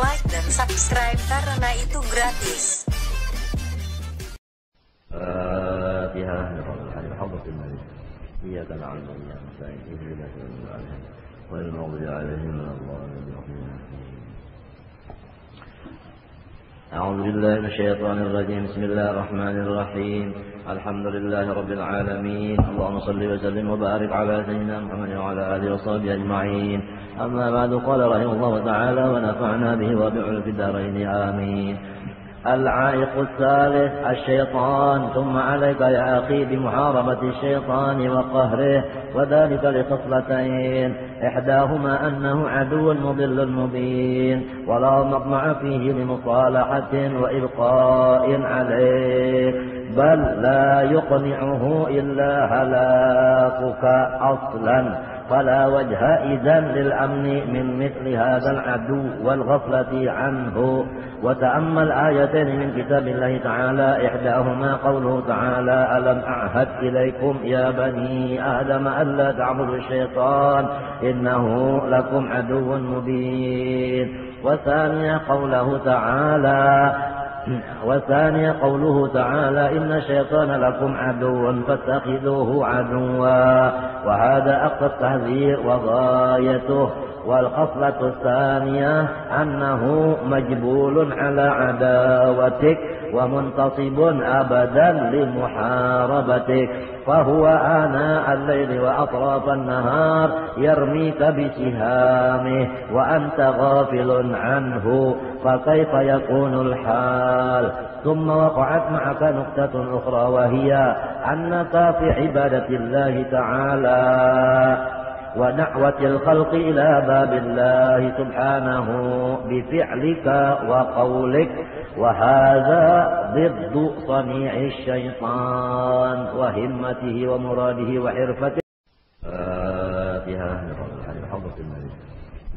like dan subscribe karena itu gratis. إياك نعبد وإياك نستعين اهدنا الصراط المستقيم غير المغضوب عليهم ولا الضالين. أعوذ بالله من الشيطان الرجيم. بسم الله الرحمن الرحيم. الحمد لله رب العالمين. اللهم صل وسلم وبارك على سيدنا محمد وعلى آله وصحبه أجمعين. أما بعد، قال رحمه الله تعالى ونفعنا به وبعلم في الدارين آمين. العائق الثالث الشيطان. ثم عليك يا أخي بمحاربة الشيطان وقهره، وذلك لخصلتين: إحداهما أنه عدو مضل مبين، ولا مطمع فيه لمصالحة وإبقاء عليه، بل لا يقنعه إلا هلاكك أصلا، فلا وجه إذن للأمن من مثل هذا العدو والغفلة عنه. وتأمل آيتين من كتاب الله تعالى، إحداهما قوله تعالى: ألم أعهد إليكم يا بني آدم ألا تعبدوا الشيطان إنه لكم عدو مبين. وثانيا قوله تعالى: إن الشيطان لكم عدو فاتخذوه عدوا. وهذا أقصى التحذير وغايته. والخصلة الثانية أنه مجبول على عداوتك ومنتصب أبدا لمحاربتك، فهو آناء الليل وأطراف النهار يرميك بسهامه وأنت غافل عنه، فكيف يكون الحال؟ ثم وقعت معك نقطة أخرى، وهي أنك في عبادة الله تعالى ودعوة الخلق إلى باب الله سبحانه بفعلك وقولك، وهذا ضد صنيع الشيطان وهمته ومراده وحرفته.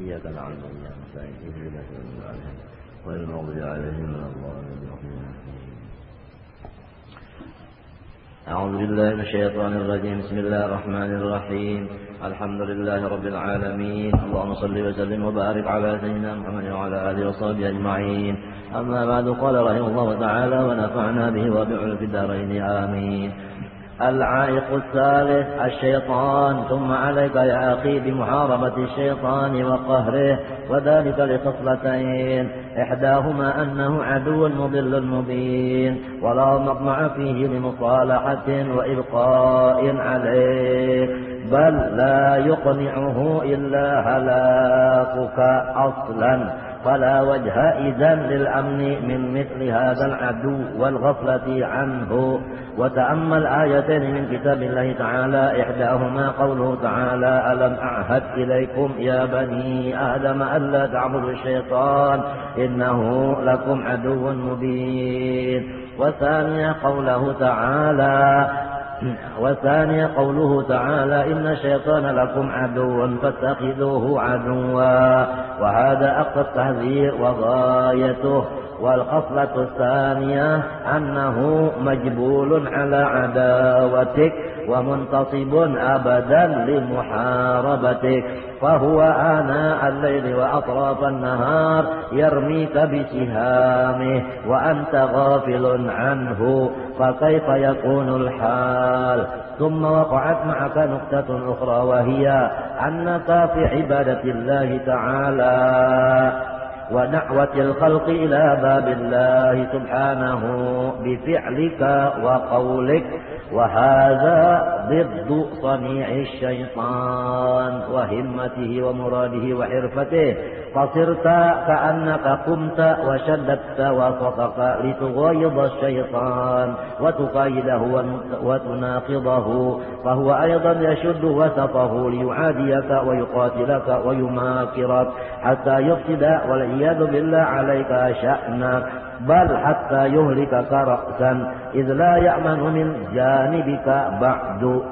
إياك نعبد وإياك نستعين اهدنا الصراط المستقيم غير المغضوب عليهم ولا الضالين. أعوذ بالله من الشيطان الرجيم. بسم الله الرحمن الرحيم. الحمد لله رب العالمين. اللهم صل وسلم وبارك على سيدنا محمد وعلى آله وصحبه أجمعين. أما بعد، قال رحمه الله تعالى ونفعنا به وبعلم في الدارين آمين. العائق الثالث الشيطان. ثم عليك يا أخي بمحاربة الشيطان وقهره، وذلك لخصلتين: إحداهما أنه عدو مضل مبين، ولا مطمع فيه لمصالحة وإبقاء عليه، بل لا يقنعه إلا هلاكك أصلا، فلا وجه إذن للأمن من مثل هذا العدو والغفلة عنه. وتأمل آيتين من كتاب الله تعالى، إحداهما قوله تعالى: ألم أعهد إليكم يا بني آدم ألا تعبدوا الشيطان إنه لكم عدو مبين. وثانيا قوله تعالى: إن الشيطان لكم عدو فاتخذوه عدوا. وهذا أقصى التحذير وغايته. والخصلة الثانية أنه مجبول على عداوتك ومنتصب أبدا لمحاربتك، فهو آناء الليل وأطراف النهار يرميك بسهامه وأنت غافل عنه، فكيف يكون الحال؟ ثم وقعت معك نقطة أخرى، وهي أنك في عبادة الله تعالى ودعوة الخلق إلى باب الله سبحانه بفعلك وقولك، وهذا ضد صنيع الشيطان وهمته ومراده وحرفته، فصرت كأنك قمت وشددت وسطك لتغيظ الشيطان وتقايده وتناقضه، فهو أيضا يشد وسطه ليعاديك ويقاتلك ويماكرك حتى يفسد والعياذ بالله عليك شأنك، بل حتى يهلكك رأسا، إذ لا يأمن من جانبك بعد.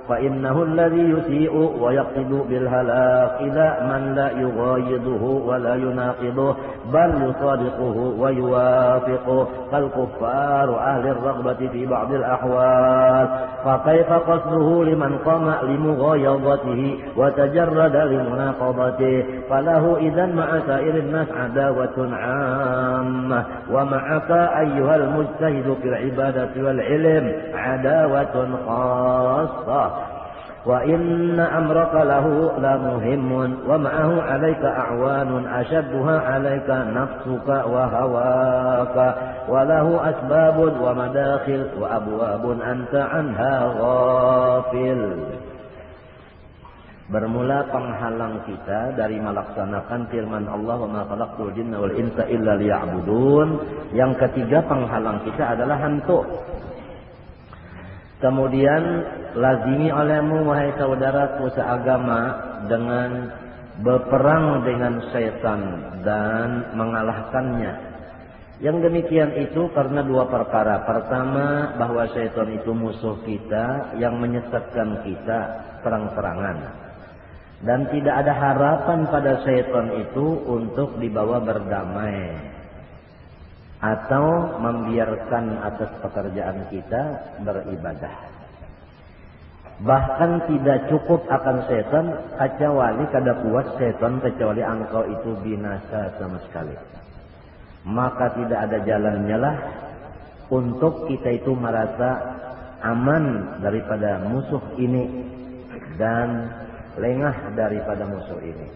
فإنه الذي يسيء ويقصد بالهلاك إلى من لا يغايضه ولا يناقضه بل يصادقه ويوافقه كالكفار أهل الرغبة في بعض الأحوال فكيف قصده لمن قام لمغايضته وتجرد لمناقضته فله إذا مع سائر الناس عداوة عامة ومعك أيها المجتهد في العبادة والعلم عداوة خاصة وإن أمرك له لمهم ومعه عليك أعوان أشدها عليك نفسك وهواك وله أسباب ومداخل وأبواب أنت عنها غافل. Bermula penghalang kita dari melaksanakan firman Allah wa ma khalaqtul jinna wal insa illa liya'budun. Yang ketiga penghalang kita adalah hantu. Kemudian lazimi olehmu wahai saudaraku seagama dengan berperang dengan syaitan dan mengalahkannya. Yang demikian itu karena dua perkara. Pertama, bahwa syaitan itu musuh kita yang menyesatkan kita terang-terangan. Dan tidak ada harapan pada syaitan itu untuk dibawa berdamai atau membiarkan atas pekerjaan kita beribadah. Bahkan tidak cukup akan syaitan kecuali kada kuat syaitan kecuali engkau itu binasa sama sekali. Maka tidak ada jalannya lah untuk kita itu merasa aman daripada musuh ini dan lengah daripada musuh ini.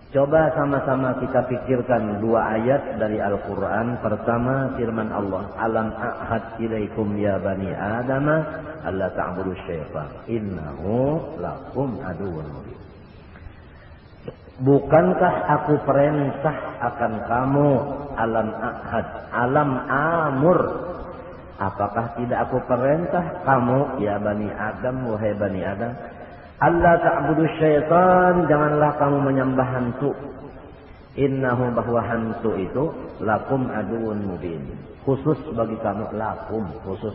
Coba sama-sama kita pikirkan dua ayat dari Al-Quran. Pertama firman Allah, alam a'had ilaikum ya bani adama alla ta'budu syaitan innahu lakum aduwwun mubin. Bukankah aku perintah akan kamu, alam a'had, alam amur, apakah tidak aku perintah kamu ya bani Adam, wahai bani Adam, Allah ta'budu syaitan, janganlah kamu menyembah hantu. Innahu, bahwa hantu itu lakum aduun mubin, khusus bagi kamu, lakum khusus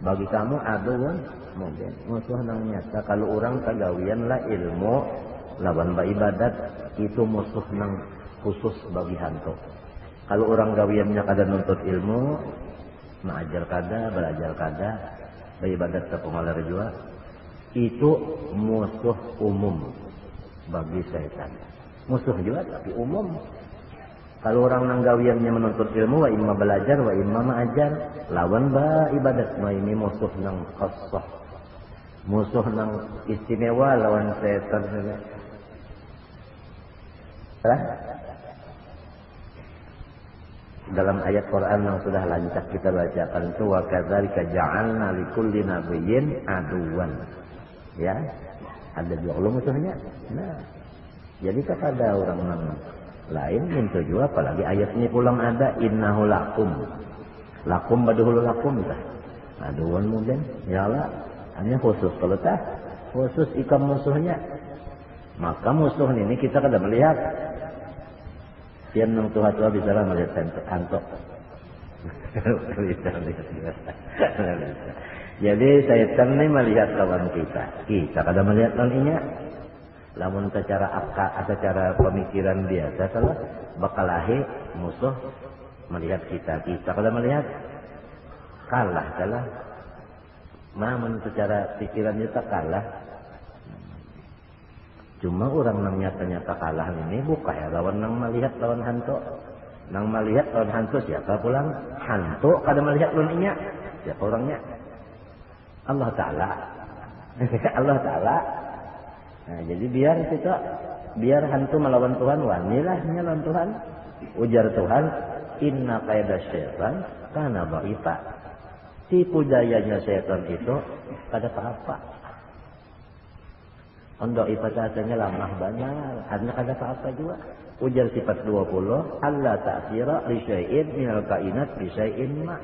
bagi kamu, aduun mubin, musuh nang nyata. Kalau orang kagawian lah ilmu lawan ibadat, itu musuh nang khusus bagi hantu. Kalau orang gawiannya kada nuntut ilmu, mengajar kada, belajar kada, beribadat ke pengalar jua, itu musuh umum bagi syaitan. Musuh juga tapi umum. Kalau orang nang gawiannya menuntut ilmu, wa imma belajar wa imma mengajar, lawan ba ibadat, nah ini musuh nang khassah, musuh nang istimewa lawan syaitan saja. Dalam ayat Quran yang sudah lancar kita bacakan itu, wa kadzalika ja'alna likulli nabiyyin aduwan. Ya, ada juga musuhnya. Nah, jadi kepada orang lain minta juga, apalagi ayatnya pulang ada innahu lakum, lakum baduhul lakum dah. Aduan mungkin, ya Allah, hanya khusus kalau tak khusus ikam musuhnya. Maka musuh ini kita kada melihat. Yang nang Tuhan bisa lah melihat antok. Jadi syaitan ini melihat lawan kita. Kita kada melihat lawannya. Lamun secara pemikiran biasa salah bakalahi musuh melihat kita. Kita kada melihat. Kalah salah. Namun secara pikiran kita kalah. Cuma orang nang nyata-nyata kalah ini bukan ya lawan nang melihat lawan hantu. Nang melihat lawan hantu siapa pulang? Hantu kada melihat lawannya. Siapa orangnya? Allah Ta'ala. Allah Ta'ala. Nah, jadi biar hantu melawan Tuhan, wanilah melawan Tuhan. Ujar Tuhan, inna kaidah syaitan kana dha'ifa. Tipu dayanya syaitan itu kada apa-apa. Untuk ibadatnya lamah banyak, hanya kada apa-apa juga. Ujar sifat 20, Allah ta'sira li syai'in minal kainat bi syai'in ma.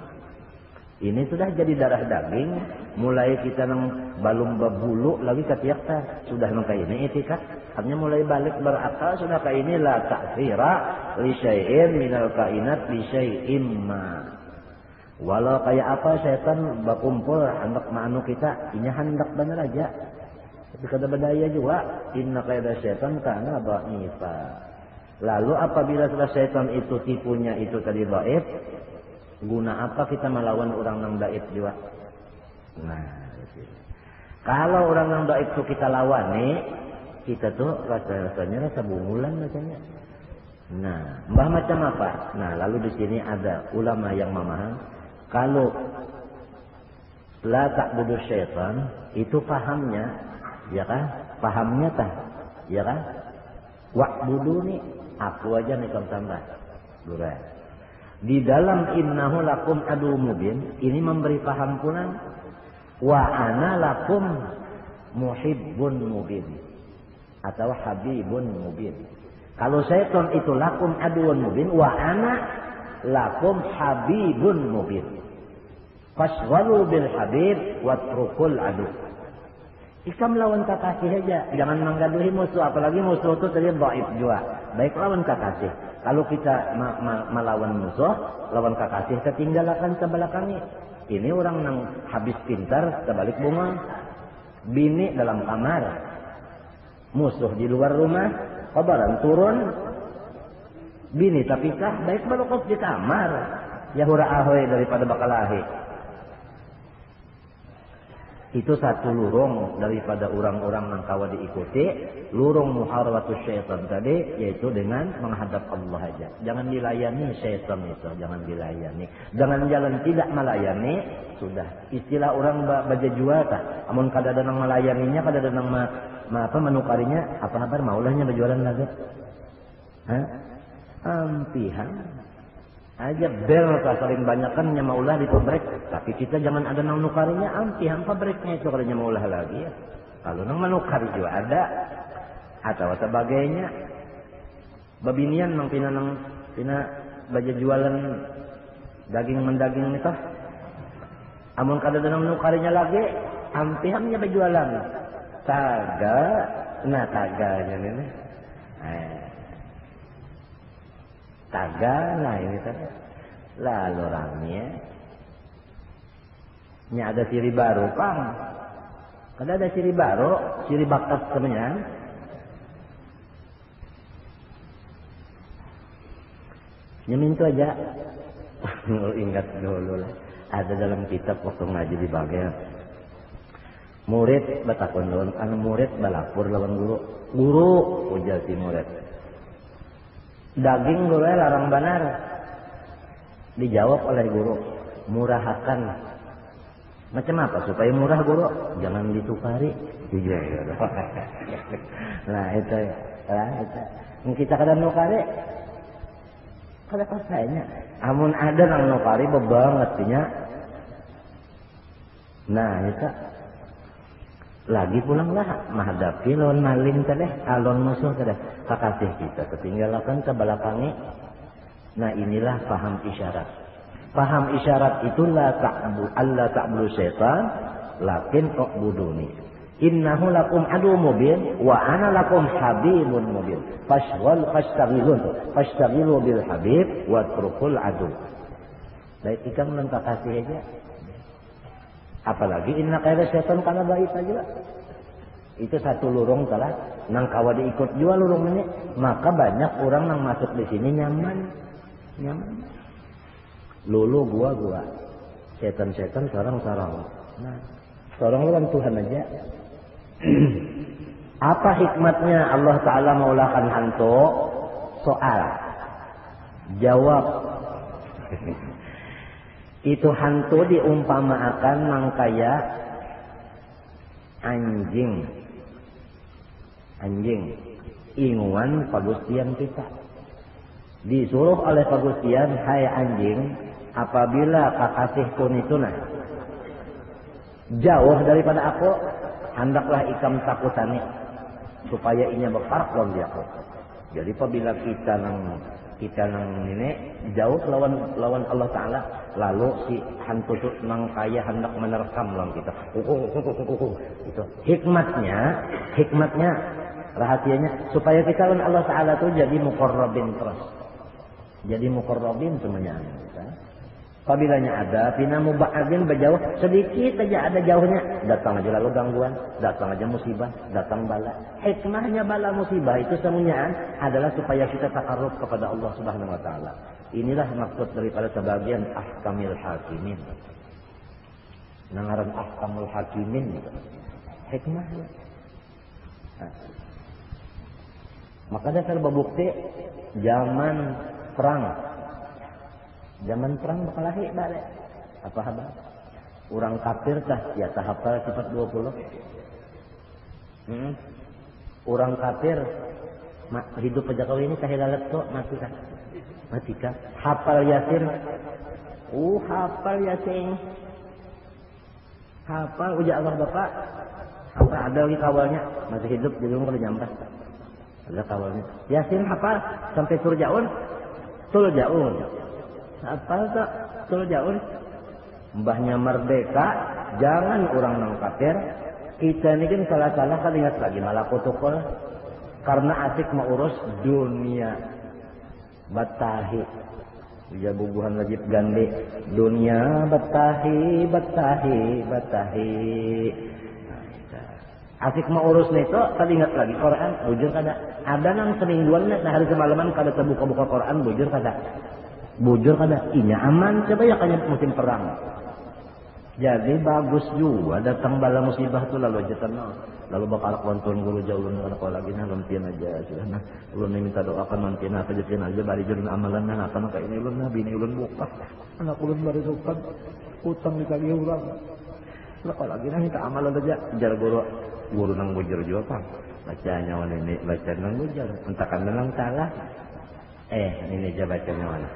Ini sudah jadi darah daging, mulai kita nang balum babulu lagi ketiak sudah nang kayak ini etikat. Artinya mulai balik berakal sudah kayak ini la ta'sira li syai'in minal kainat bi syai'in ma. Walau kayak apa syaitan berkumpul hendak manu kita, ini hendak benar aja. Tapi kata berdaya juga, inna kaidah syaitan kana dha'ifa. Lalu apabila sudah syaitan itu tipunya itu tadi dhaif, guna apa kita melawan orang yang dhaif juga? Nah, kalau orang yang dhaif itu kita lawan nih, kita tuh rasanya rasa bungulan rasanya. Nah, mbah macam apa? Nah, lalu di sini ada ulama yang memaham kalau la ta'budu syaitan itu pahamnya, ya kan? Pahamnya tah, ya kan? Wa'buduni, aku aja nih kamu tambah. Durah. Di dalam innahu lakum adu mubin ini memberi paham pula wa ana lakum muhibbun mubin atau habibun mubin. Kalau syaitan itu lakum aduun mubin wa ana lakum habibun mubin. Fashghalu bil habib watrukul adu. Ikam lawan kekasih aja, jangan menggaduhi musuh, apalagi musuh itu tadi dhaif juga. Baik lawan kekasih. Kalau kita melawan musuh, lawan kekasih ketinggalkan sebelakangi. Ini orang yang habis pintar terbalik bunga. Bini dalam kamar, musuh di luar rumah, kabaran turun. Bini tapi kah baik balokos di kamar. Ya hura ahoy daripada bakalahi. Itu satu lurung daripada orang-orang yang kawa diikuti. Lurung muharabatus syaitan tadi yaitu dengan menghadap Allah aja. Jangan dilayani syaitan itu, jangan dilayani. Jangan jalan tidak melayani, sudah. Istilah orang baca jual tak. Amun kada ada nang melayaninya, kada ada nang menukarinya, apa kabar maulahnya berjualan lagi? Hah? Ampihan. Aja bel saling banyakkan nyamaulah di pabrik, tapi kita jangan ada nang nukarinya ampihan pabriknya itu kalau nyamaulah lagi ya. Kalau nang menukari juga ada atau sebagainya. Babinian nang pina baja jualan daging mendaging itu. Amun kada ada nang nukarinya lagi, ampihannya berjualan. Taga, nah taganya ini. Taga, nah ini tadi. Lalu orangnya. Ini ada ciri baru, Pang. Kada ada ciri baru, ciri bakat sebenarnya. Nyemintu aja. Ingat dulu lah. Ada dalam kitab waktu ngaji di bagian. Murid batakon lawan, anu murid balapur lawan guru. Guru, ujar si murid. Daging guru larang benar. Dijawab oleh guru, murahakan. Macam apa supaya murah guru? Jangan ditukari. Nah itu ya. Kita kadang nukari. Kada pasainya. Amun ada nang nukari bebangetnya. Nah itu. Lagi pulanglah menghadapi lawan maling tadi, alon musuh tadi, kakasih kita ketinggalkan ke belakangi. Nah inilah paham isyarat. Paham isyarat itulah Allah ta'budu syaitan, lakin u'buduni. Innahu lakum adu mubin, wa ana lakum habibun mubin. Fashtaghilu bil habib, wa trukul adu. Baik ikam dan kakasih aja. Apalagi inna kaidah syaitan kana baik aja. Itu satu lurung salah. Nang kawa diikut juga lurung ini, maka banyak orang yang masuk di sini nyaman. Lulu gua. Setan sarang. Nah, seorang lawan Tuhan aja. Apa hikmatnya Allah Ta'ala maulakan hantu? Soal. Jawab. Itu hantu diumpamakan mangkaya anjing inguan pagustian kita. Disuruh oleh pagustian, hai anjing, apabila kakasihku nituna jauh daripada aku, hendaklah ikam takutani supaya inya berparkon dia aku. Jadi apabila kita nang ini jauh lawan Allah Ta'ala, lalu si hantu tu nang kaya hendak menerkam lawan kita. Itu hikmatnya rahasianya supaya kita lawan Allah Ta'ala tu jadi muqarrabin terus. Jadi muqarrabin semuanya kita. Apabila ada, pina muba'adin berjauh, sedikit saja ada jauhnya, datang aja lalu gangguan, datang aja musibah, datang bala. Hikmahnya bala musibah itu semuanya adalah supaya kita takarruf kepada Allah Subhanahu wa taala. Inilah maksud daripada sebagian ahkamil hakimin. Nangaran ahkamul hakimin gitu. Hikmahnya. Nah. Maka dasar babukti zaman perang. Zaman perang bakal lahir balik. Apa habar? Orang kafir tah ya hafal sifat 20. Orang kafir hidup aja kau ini kahilalat kok mati kah? Mati kah? Hafal Yasin. Hafal Yasin. Hafal uja Allah Bapak. Hafal ada lagi kawalnya masih hidup jadi orang kalau nyampas. Ada kawalnya. Yasin hafal sampai turjaun. Apa tak tul jauh mbahnya merdeka jangan orang nang kafir kita ini kan salah-salah kan ingat lagi malah protokol karena asik mengurus dunia batahi dia bubuhan wajib gandhi dunia batahi asik mengurus nito tadi ingat lagi Quran bujur kada ada nang semingguannya hari semalaman kada terbuka-buka Quran bujur kada inya aman coba ya kayaknya musim perang jadi bagus juga datang bala musibah tuh lalu aja tenang lalu bakal kontun guru jauh kalau lagi nah lempian aja sudah nah ulun minta doakan mantin apa jadian aja bari jurun amalan nah apa kayak ini ulun nah bini ulun buka anak ulun bari sukan utang dikali urang kalau lagi nah minta amalan aja jar guru nang bujur juga pak bacanya mana ini baca nang bujur entakan menang salah ini aja bacanya mana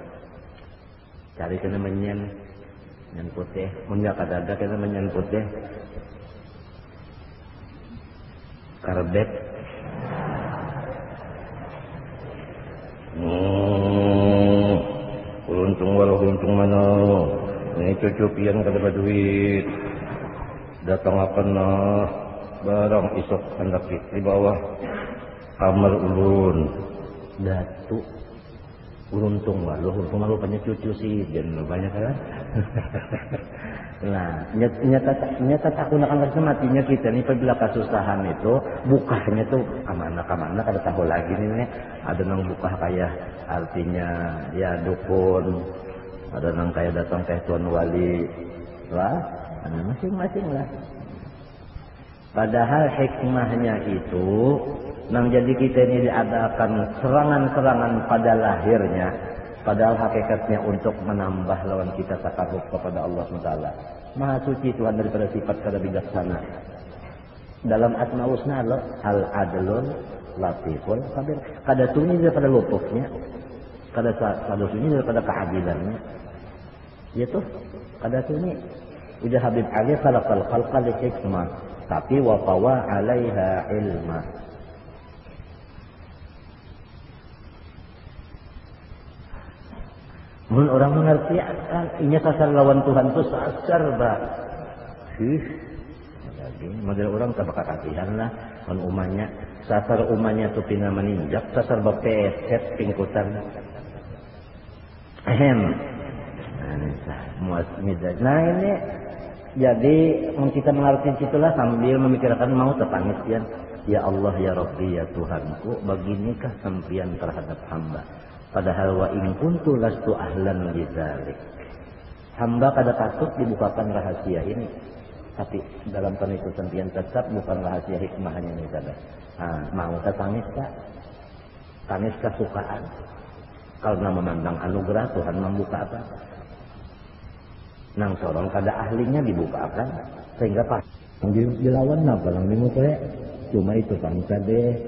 cari kena menyen putih, enggak kada kena menyen putih, karbet, untung mana, ini cucupian kada duit, datang apa nah barang isok hendak di bawah kamar ulun, datu. Untung malu banyak cucu sih dan banyak kan. Nah, nyata tak gunakan karena matinya kita nih apabila kesusahan itu bukanya tuh kemana kada tahu lagi nih ada nang buka kayak artinya ya dukun ada nang kayak datang teh tuan wali lah masing-masing lah. Padahal hikmahnya itu nang jadi kita ini diadakan serangan-serangan pada lahirnya padahal hakikatnya untuk menambah lawan kita takarruf kepada Allah SWT. Maha suci Tuhan daripada sifat kada bijaksana. Dalam asma husna al-adlun latiful khabir. Kada sunyi daripada lutufnya, kada sunyi daripada keadilannya. Ya tuh, kada sunyi. Udah Habib Ali khalaqal khalqa li hikmah, tapi wa tawa 'alaiha ilma. Mun orang mengerti kan inya sasar lawan Tuhan tu sasar ba. Lagi model orang tak bakal kasihan lah mun umanya sasar umanya tu pina meninjak sasar ba peset pingkutan. Nah ini jadi kita mengerti itulah sambil memikirkan mau tertangis ya Allah ya Rabbi ya Tuhanku baginikah sempian terhadap hamba. Padahal wa in kuntu lastu ahlan lidzalik. Hamba kada patut dibukakan rahasia ini. Tapi dalam pengikutan pian tetap bukan rahasia hikmahnya ini kada. Mau tangis tak? Tangis kesukaan. Karena memandang anugerah Tuhan membuka apa? Nang sorong kada ahlinya dibukakan sehingga pas dilawan apa lang dimulai. Cuma itu bangsa deh.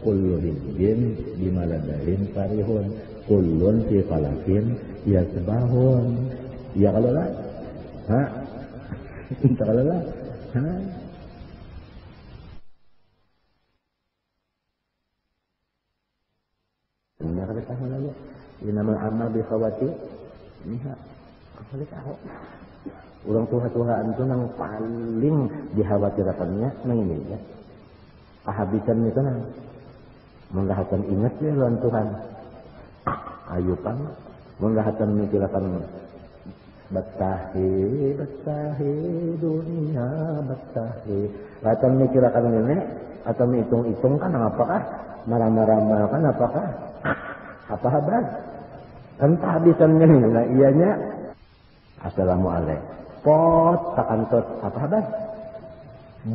Kullu hizbin bimaladahim farihun. Kullun fi falakin ya sebahun. Ya kalau lah. Entah kalau lah. Ini kada tahu lalu. Inama amal bi khawati. Ini kada tahu. Orang tuha-tuhaan itu yang paling dikhawatirkannya nang ini ya. Kehabisan itu nang menggahatan ingat ya lawan Tuhan. Ayo kan menggahatan mikirkan Betahi dunia betahi. Atau mikir akan nenek atau hitung-hitung kan apakah marah-marah kan apakah apa habar kan kehabisannya nih. Nah ianya assalamualaikum pot takkan tot apa habar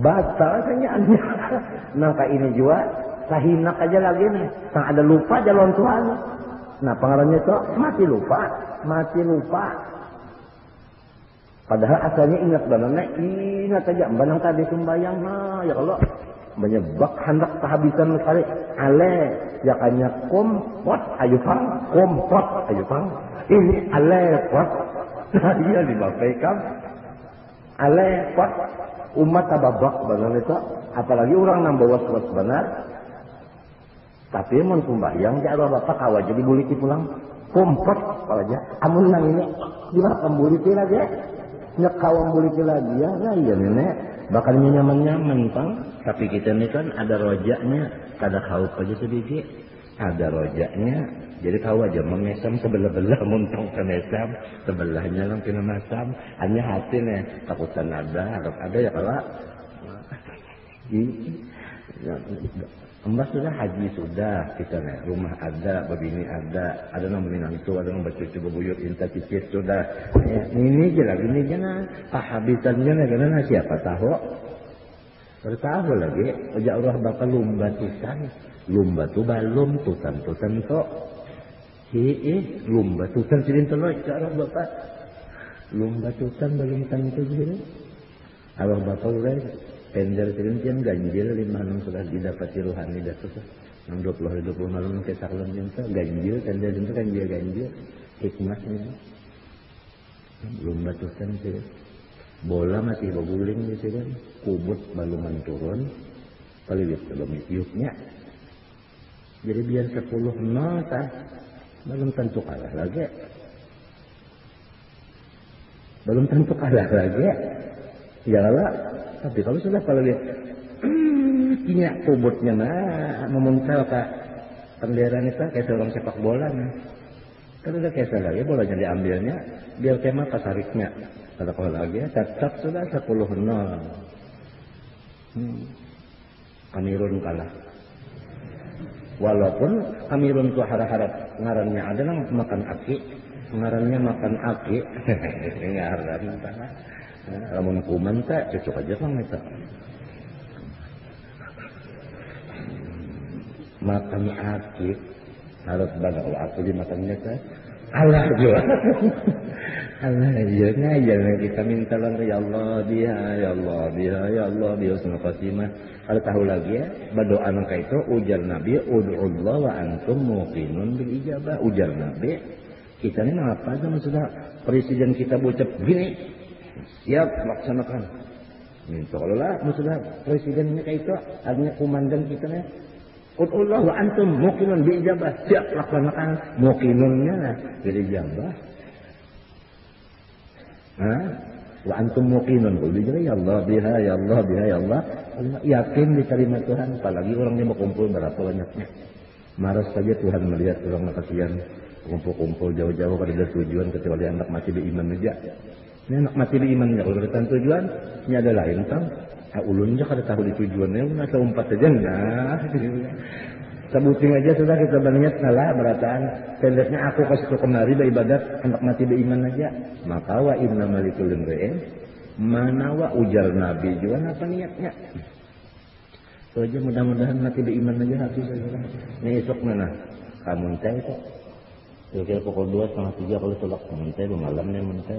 batal kenyaannya. Nangka ini juga sahinak aja lagi nih sang ada lupa jalan Tuhan. Nah pengaruhnya itu mati lupa padahal asalnya ingat banget ingat aja banang tadi sembahyang ya kalau menyebab hendak kehabisan sekali ale ya kanya kompot ayo pang ini ale pot nah iya dibapaikan ale pot umat tababak benar itu apalagi orang nambah was benar tapi mun sembahyang jauh bapak kawa jadi buliti pulang kompot kalau aja amun nang ini dimakan buliti lagi nyekawang buliti lagi ya nah iya nenek bakalnya nyaman-nyaman pang tapi kita ini kan ada rojaknya kada kau aja sedikit ada rojaknya jadi kau aja memesam sebelah-belah muntong kenesam sebelahnya lang kena masam hanya hati nih takutan harap ada ya kalau Mbak sudah haji sudah kita nih rumah ada begini ada yang menantu ada yang bercucu bebuyut inta cicit sudah ini aja lagi ini jangan kehabisannya nih karena siapa tahu bertahu lagi aja Allah bakal lumba tuh balum tutan to lumba tutan silin telur cara bapak lumba tutan balum tentu gitu Allah bakal lagi pender silin ganjil 5 sudah didapati ruhani dah tuh yang 20 malam ke saklem yang ganjil pender itu kan dia ganjil hikmahnya lumba tutan sih bola masih berguling gitu kan kubut balungan turun kaliwit belum tiupnya jadi biar 10-0 belum tentu kalah lagi ya lah tapi kalau sudah lihat punya kubutnya memuncal ke penderan itu kayak seorang sepak bola kalau udah kayak lagi bolanya diambilnya biar tema pasariknya kalau lagi tetap sudah 10-0 Kamerun kalah walaupun Kamerun itu harap-harap ngarannya ada yang makan aki ngaran lamun kuman tak cocok aja kan itu makan aki harus banget kalau aku dimakannya kan Allah juga Allah ya kita minta lang ya Allah biha husnul khatimah. Kalau tahu lagi ya berdoa nangka itu ujar Nabi ud'ullah wa antum muqinun bil ijabah. Ujar Nabi kita ini apa aja sudah presiden kita bocap gini siap laksanakan minta kalau lah sudah presidennya kayak itu artinya komandan kita nih ud'ullah wa antum muqinun bil ijabah siap laksanakan muqinunnya bil ijabah. Wa antum muqinun qul ya Allah biha ya Allah yakin diterima Tuhan apalagi orangnya mau kumpul berapa banyaknya maras saja Tuhan melihat orang kasihan kumpul-kumpul jauh-jauh pada tujuan kecuali anak masih beriman aja ini anak masih beriman aja kalau ada tujuan ini ada lain kan ulunnya kada tahu di tujuannya nggak umpat saja sebutin aja sudah kita berniat salah berataan pendeknya aku kasih kemari beribadat anak mati beriman aja maka wa inna malikul imri'in manawa ujar Nabi juga apa niatnya so aja mudah-mudahan mati beriman aja habis aja ini esok mana kamu teh itu kira-kira pukul 2:30 kalau sholat kamu teh malam nih menteh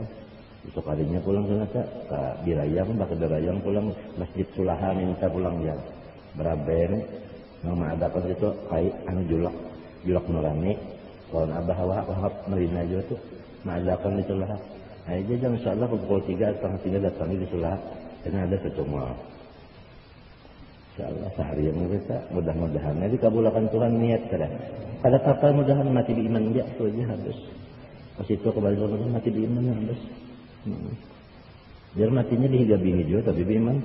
esok harinya pulang sana ke Birayang bakal Birayang pulang Masjid Sulaha minta pulang ya beraben nama ada apa itu kayak anu julak nurani kalau abah wahab merina juga tuh mengadakan di Sulaha aja jam insyaallah pukul 3:30 datang di Sulaha karena ada pertemuan insyaallah sehari yang kita mudah-mudahan nanti kabulkan Tuhan niat kada kapal mudahan mati di iman dia itu aja habis pas itu kembali ke mati di iman habis biar matinya dihigabi juga tapi beriman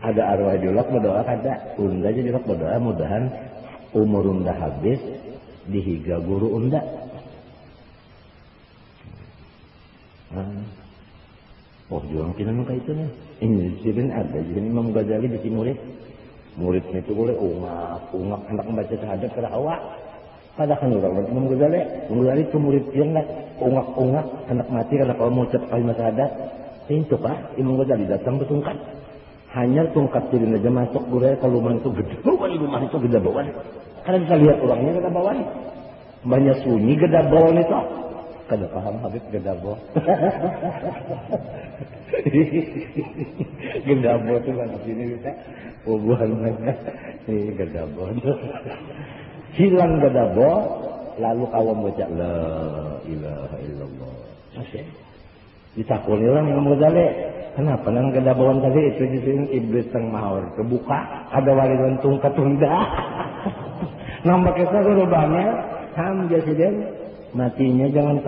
ada arwah julak berdoa kada unda aja julak berdoa mudahan umur unda habis dihiga guru unda Oh, juang kita nang itu nih. Ini sih ada. Jadi Imam Ghazali bisi muridnya itu boleh ungak anak membaca syahadat pada awak. Pada kan orang Imam Ghazali itu murid yang nak ungak anak mati karena kalau mau ucap kalimat syahadat. Itu Pak, Imam Ghazali datang bertungkat. Hanya tungkat turun aja masuk guraya kalau rumah itu gede. Rumah itu gede bawah. Karena bisa lihat orangnya gede bawah. Banyak sunyi gede bawah itu. Kada paham Habib gede bawah. Gede bawah itu kan sini bisa. Bubuhan mana? Ini gede bawah. Hilang gede bawah, lalu kawam baca la ilaha illallah. Masih. Ditakuni orang Imam Ghazali. Kenapa nang gada bawaan tadi itu disini iblis teng mahor kebuka ada walidan tungkat tunda. Nambah kita guru banget ham jasiden matinya jangan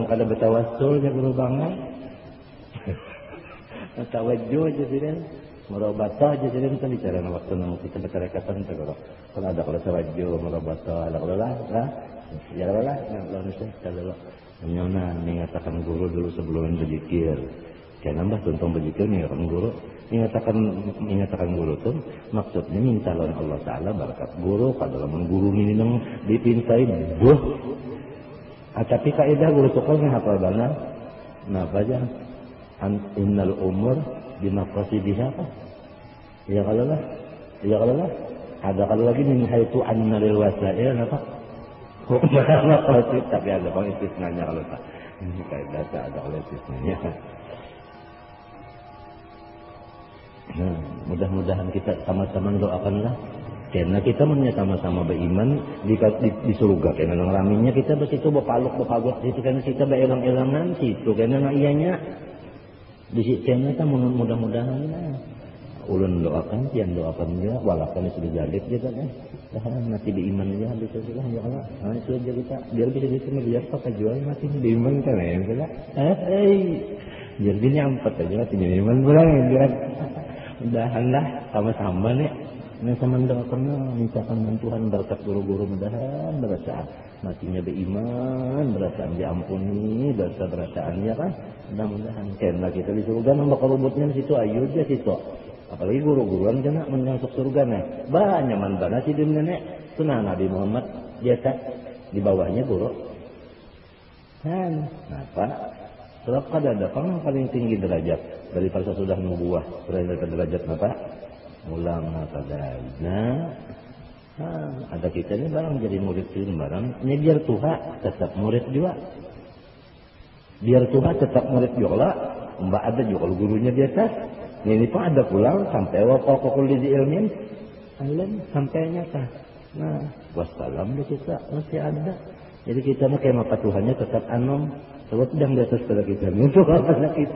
kada betawasul ya guru banget. Tawajjuh jasiden merobata jasiden kan bicara waktu nang kita bertarekatan tegoro. Kalau ada kalau tawajjuh merobata ada kalau lah ya lah lalu kalau nyona mengatakan guru dulu sebelum berzikir. Jangan nambah contoh berzikir mengatakan guru. Mengatakan guru tuh maksudnya minta lawan Allah Ta'ala barakat guru. Kalau mengguru ini nang dipintai buh. Tapi kaidah guru sekolahnya hafal banget. Napa aja? Innal umur bimaqasidiha apa? Ya kalau lah. Ada kalau lagi min haitu anna lil wasail apa? Tapi ada bang istisnanya kalau tak. Ini kaidah tak ada oleh istisnanya. Nah, mudah-mudahan kita sama-sama doakanlah. Karena kita sama-sama beriman di surga. Karena nang raminya kita besitu berpalut situ karena kita berelang-elangan situ karena nang iyanya di situ kita mudah-mudahan ulun doakan, pian doakan juga, walaupun sudah jalib juga kan. Mati beriman aja bisa juga ya Allah. Nah, itu aja kita biar bisa biar pakai jual mati beriman kan ya enggak. Biar gini ampat aja mati beriman pulang biar mudahanlah sama-sama nih. Nah, sama doakan mintakan bantuan berkat guru-guru mudahan berasa matinya beriman, berasa diampuni, berasaannya kan. Mudah-mudahan karena kita di surga nambah kerubutnya di situ ayo aja situ. Apalagi guru-guruan kena masuk surga nih. Banyak mandana si nenek. Sunah Nabi Muhammad biasa di bawahnya guru. Kan apa? Sebab kada ada yang paling tinggi derajat dari pada sudah nubuah dari derajat apa? Ulama kada. Nah, ada kita ini barang jadi murid sini barang. Ini biar Tuhan tetap murid juga. Biar Tuhan tetap murid juga. Mbak ada juga kalau gurunya biasa. Ini pun ada pulang sampai waktu kuliah di ilmin, alam sampai nyata. Nah, wassalam di kita masih ada. Jadi kita mah kayak maka Tuhannya tetap anom, sebab sedang di atas pada kita. Untuk apa kita?